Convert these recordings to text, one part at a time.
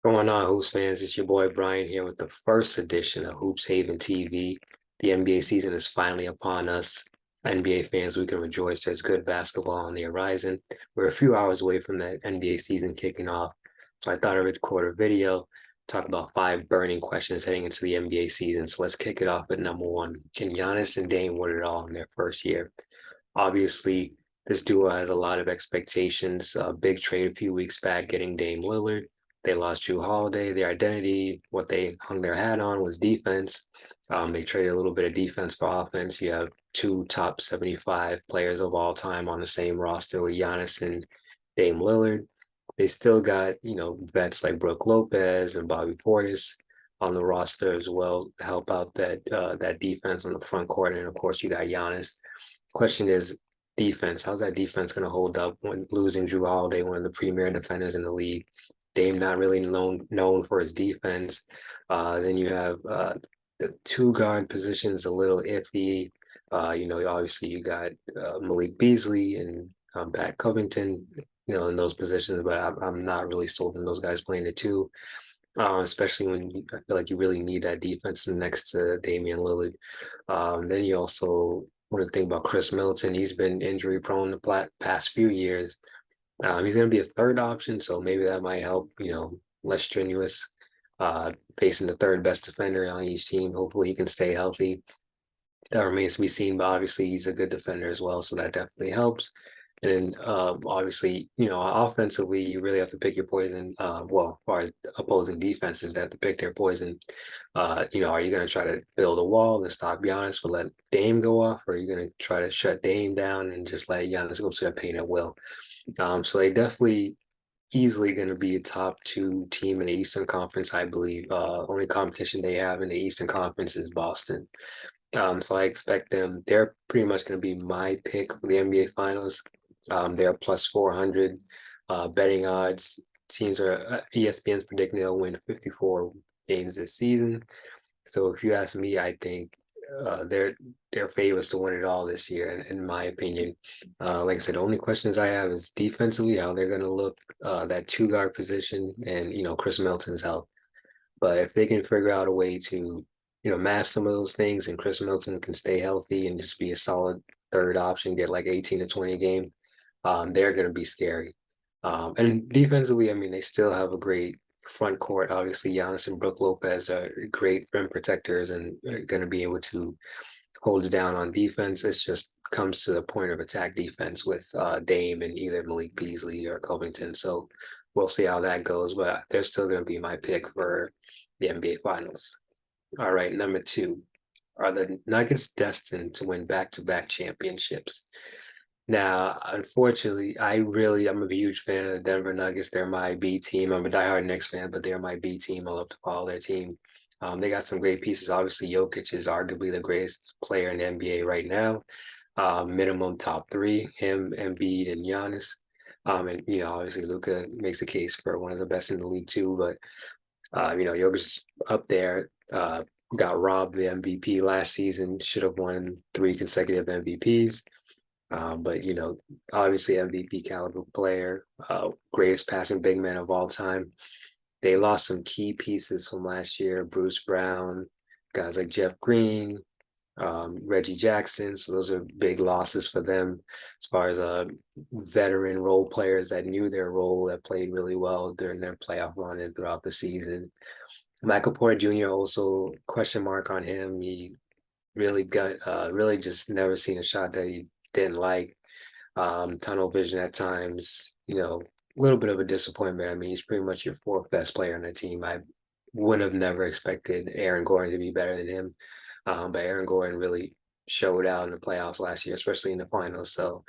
Going on, Hoops fans? It's your boy Brian here with the first edition of Hoops Haven TV. The NBA season is finally upon us. NBA fans, we can rejoice. There's good basketball on the horizon. We're a few hours away from that NBA season kicking off. So I thought I'd record a video, talk about 5 burning questions heading into the NBA season. So let's kick it off at number one. Can Giannis and Dame win it all in their first year? Obviously, this duo has a lot of expectations. Big trade a few weeks back, getting Dame Lillard. They lost Drew Holiday. Their identity, what they hung their hat on, was defense. They traded a little bit of defense for offense. You have two top 75 players of all time on the same roster with Giannis and Dame Lillard. They still got, vets like Brook Lopez and Bobby Portis on the roster as well to help out that defense on the front court. And of course, you got Giannis. Question is defense. How's that defense going to hold up when losing Drew Holiday, one of the premier defenders in the league? Dame not really known for his defense. Then you have the two guard positions a little iffy. Obviously you got Malik Beasley and Pat Covington, in those positions, but I'm not really sold on those guys playing the two, especially when I feel like you really need that defense next to Damian Lillard. Then you also want to think about Chris Middleton. He's been injury prone the past few years. He's going to be a third option, so maybe that might help, less strenuous, facing the third best defender on each team. Hopefully he can stay healthy. That remains to be seen, but obviously he's a good defender as well, so that definitely helps. And then obviously, offensively, you really have to pick your poison. As far as opposing defenses, they have to pick their poison. Are you going to try to build a wall and stop Giannis but let Dame go off, or are you going to try to shut Dame down and just let Giannis go to the paint at will? So they definitely easily going to be a top two team in the Eastern Conference, I believe. Only competition they have in the Eastern Conference is Boston. So I expect them. They're pretty much going to be my pick for the NBA Finals. They're plus 400 betting odds. Teams are ESPN's predicting they'll win 54 games this season. So if you ask me, I think they're favorites to win it all this year, in my opinion. Like I said, the only questions I have is defensively how they're going to look, that two guard position, and Chris Middleton's health. But if they can figure out a way to, mask some of those things, and Chris Middleton can stay healthy and just be a solid third option, get like 18 to 20 a game, they're going to be scary. And defensively, I mean, they still have a great front court. Obviously, Giannis and Brook Lopez are great rim protectors and are going to be able to hold it down on defense. It's just comes to the point of attack defense with Dame and either Malik Beasley or Covington. So we'll see how that goes, but they're still going to be my pick for the NBA Finals. All right, number two. Are the Nuggets destined to win back-to-back championships? Now, unfortunately, I'm a huge fan of the Denver Nuggets. They're my B team. I'm a diehard Knicks fan, but they're my B team. I love to follow their team. They got some great pieces. Obviously, Jokic is arguably the greatest player in the NBA right now. Minimum top three, him, Embiid, and Giannis. And obviously Luka makes a case for one of the best in the league too. But Jokic's up there. Got robbed the MVP last season. Should have won 3 consecutive MVPs. But obviously MVP caliber player, greatest passing big man of all time. They lost some key pieces from last year: Bruce Brown, guys like Jeff Green, Reggie Jackson. So those are big losses for them as far as veteran role players that knew their role, that played really well during their playoff run and throughout the season. Michael Porter Jr. also question mark on him. He really just never seen a shot that he didn't like. Tunnel vision at times, a little bit of a disappointment. I mean, he's pretty much your fourth best player on the team. I would have never expected Aaron Gordon to be better than him. But Aaron Gordon really showed out in the playoffs last year, especially in the finals. So,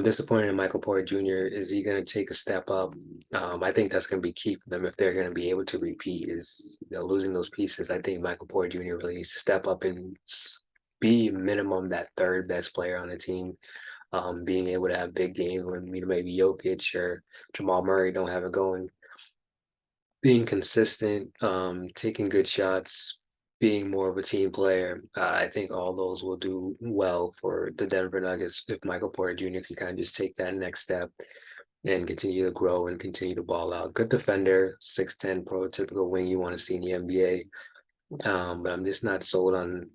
disappointed in Michael Porter Jr. Is he going to take a step up? I think that's going to be key for them if they're going to be able to repeat. Is losing those pieces. I think Michael Porter Jr. really needs to step up and be minimum that third best player on the team. Being able to have big games when maybe Jokic or Jamal Murray don't have it going. Being consistent, taking good shots, being more of a team player. I think all those will do well for the Denver Nuggets if Michael Porter Jr. can kind of just take that next step. and continue to grow and continue to ball out. Good defender, 6'10", prototypical wing you want to see in the NBA. But I'm just not sold on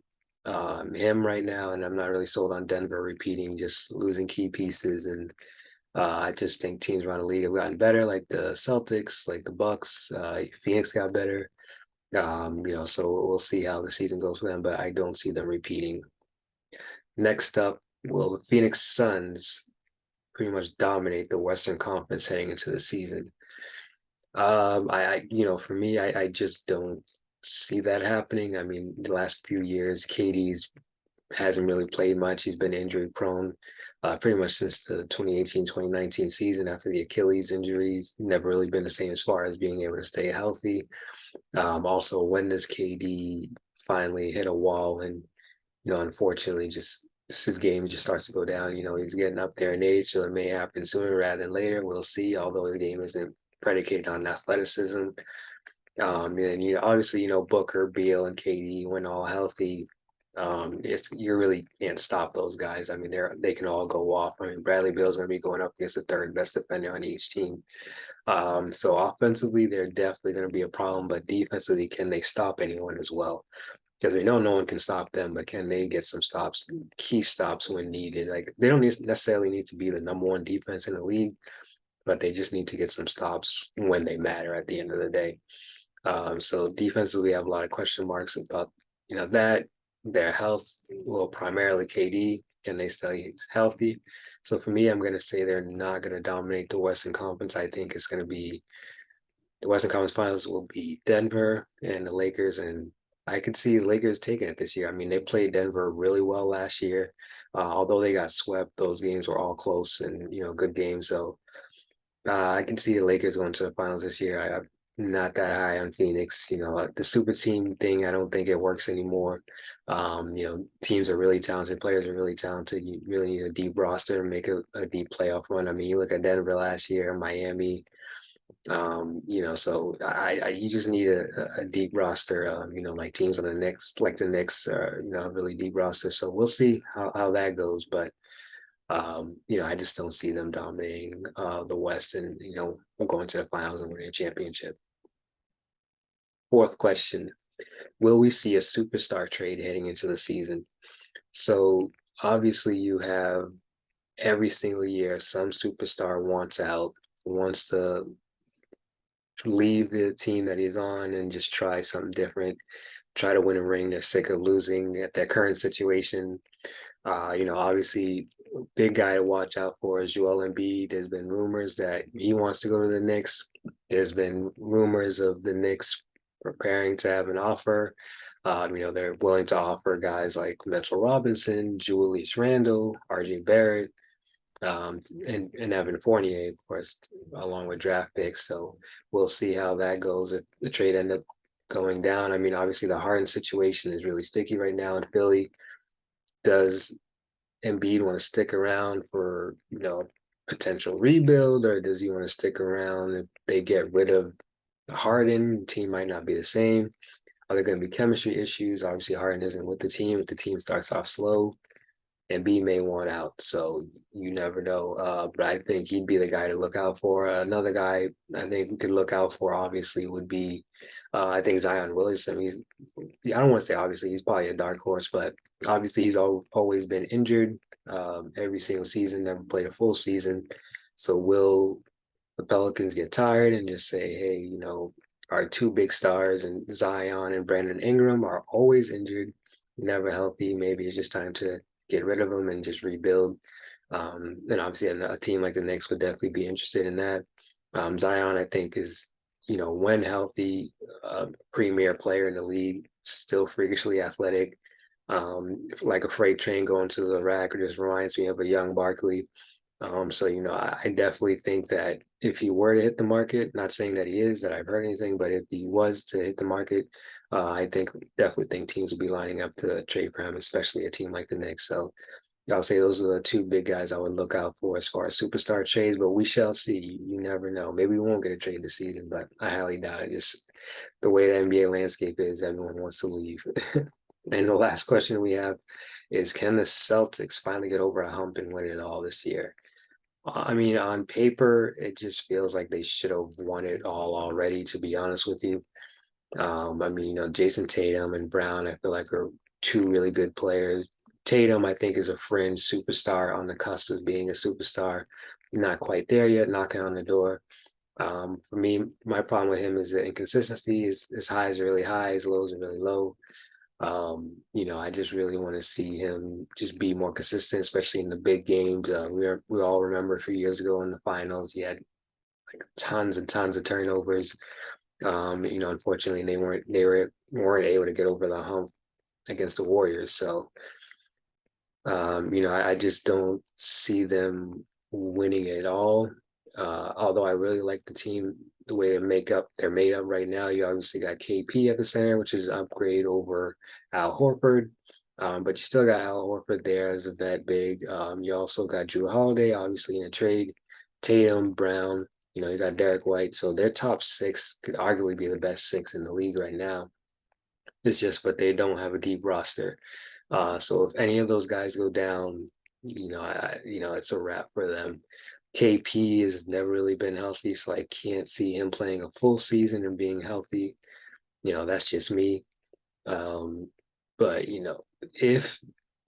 him right now, and I'm not really sold on Denver repeating, just losing key pieces. And I just think teams around the league have gotten better, like the Celtics, like the Bucks. Phoenix got better. So we'll see how the season goes for them, but I don't see them repeating. Next up, will the Phoenix Suns pretty much dominate the Western Conference heading into the season? For me, I just don't see that happening. I mean, the last few years, KD's hasn't really played much. He's been injury prone pretty much since the 2018-2019 season after the Achilles injuries. Never really been the same as far as being able to stay healthy. Also, when does KD finally hit a wall and, unfortunately, just his game just starts to go down. He's getting up there in age, so it may happen sooner rather than later. We'll see, although his game isn't predicated on athleticism. And obviously, Booker, Beal, and KD when all healthy, you really can't stop those guys. I mean, they can all go off. I mean, Bradley Beal's going to be going up against the third best defender on each team. So offensively, they're definitely going to be a problem, but defensively, can they stop anyone as well? Because we know no one can stop them, but can they get some stops, key stops when needed? Like they don't necessarily need to be the number one defense in the league, but they just need to get some stops when they matter at the end of the day. So defensively, we have a lot of question marks about that. Their health, well, primarily KD. Can they stay healthy? So for me, I'm going to say they're not going to dominate the Western Conference. I think it's going to be the Western Conference Finals will be Denver and the Lakers, and I could see the Lakers taking it this year. I mean, they played Denver really well last year. Although they got swept, those games were all close and good games. So I can see the Lakers going to the finals this year. I'm not that high on Phoenix. The super team thing, I don't think it works anymore. Teams are really talented, players are really talented. You really need a deep roster and make a deep playoff run. I mean, you look at Denver last year, Miami. So you just need a deep roster. Like teams on the Knicks, like the Knicks, a really deep roster. So we'll see how that goes, but. I just don't see them dominating the West and, going to the finals and winning a championship. Fourth question, will we see a superstar trade heading into the season? So obviously you have every single year some superstar wants out, wants to leave the team that he's on and just try something different, try to win a ring. They're sick of losing at their current situation. Obviously, big guy to watch out for is Joel Embiid. There's been rumors that he wants to go to the Knicks. There's been rumors of the Knicks preparing to have an offer. They're willing to offer guys like Mitchell Robinson, Julius Randle, RJ Barrett, and Evan Fournier, of course, along with draft picks. So we'll see how that goes if the trade end up going down. I mean, obviously the Harden situation is really sticky right now in Philly. Does Embiid want to stick around for, potential rebuild, or does he want to stick around if they get rid of Harden? The team might not be the same. Are there going to be chemistry issues? Obviously, Harden isn't with the team. If the team starts off slow, Embiid may want out. So you never know. But I think he'd be the guy to look out for. Another guy I think we could look out for, obviously, would be, I think Zion Williamson. I don't want to say obviously, he's probably a dark horse, but obviously he's always been injured every single season, never played a full season. So will the Pelicans get tired and just say, hey, our two big stars and Zion and Brandon Ingram are always injured, never healthy. Maybe it's just time to get rid of them and just rebuild. And obviously a team like the Knicks would definitely be interested in that. Zion, I think, is, when healthy, premier player in the league, still freakishly athletic, like a freight train going to the rack, or just reminds me of a young Barkley. So, I definitely think that if he were to hit the market, not saying that he is, that I've heard anything, but if he was to hit the market, I definitely think teams would be lining up to trade for him, especially a team like the Knicks. So I'll say those are the two big guys I would look out for as far as superstar trades, but we shall see. You never know. Maybe we won't get a trade this season, but I highly doubt it. Just the way the NBA landscape is, everyone wants to leave. And the last question we have is, can the Celtics finally get over a hump and win it all this year? I mean, on paper, it just feels like they should have won it all already, to be honest with you. I mean, Jason Tatum and Brown, I feel like are two really good players. Tatum, I think, is a fringe superstar on the cusp of being a superstar. Not quite there yet, knocking on the door. For me, my problem with him is the inconsistency. His highs are really high, his lows are really low. I just really want to see him just be more consistent, especially in the big games. We all remember a few years ago in the finals, he had like tons and tons of turnovers. Unfortunately, they weren't able to get over the hump against the Warriors. So, I just don't see them winning it all. Although I really like the team, the way they're made up right now. You obviously got KP at the center, which is an upgrade over Al Horford. But you still got Al Horford there as a vet big. You also got Drew Holiday, obviously in a trade, Tatum, Brown. You got Derek White. So their top six could arguably be the best six in the league right now. It's just, but they don't have a deep roster. So if any of those guys go down, it's a wrap for them. KP has never really been healthy, so I can't see him playing a full season and being healthy. That's just me. Um, but if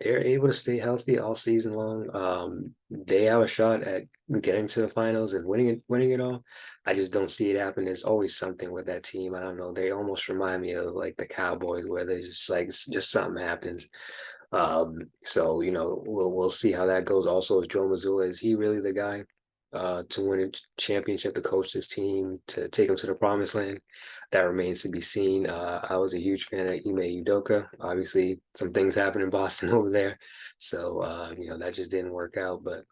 they're able to stay healthy all season long, they have a shot at getting to the finals and winning it all. I just don't see it happen. There's always something with that team. I don't know. They almost remind me of like the Cowboys, where there's just like just something happens. So we'll see how that goes. Also, is Joe Mazzulla, is he really the guy to win a championship, to coach this team, to take them to the promised land? That remains to be seen. I was a huge fan of Ime Udoka. Obviously, some things happened in Boston over there, so that just didn't work out. But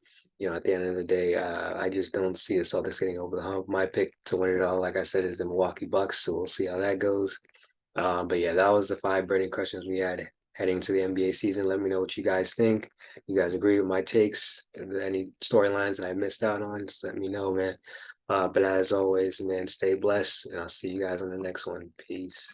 at the end of the day, I just don't see the Celtics getting over the hump. My pick to win it all, like I said, is the Milwaukee Bucks. So we'll see how that goes. But yeah, that was the five burning questions we had heading to the NBA season. Let me know what you guys think. You guys agree with my takes? Any storylines that I missed out on, just let me know, man. But as always, man, stay blessed, and I'll see you guys on the next one. Peace.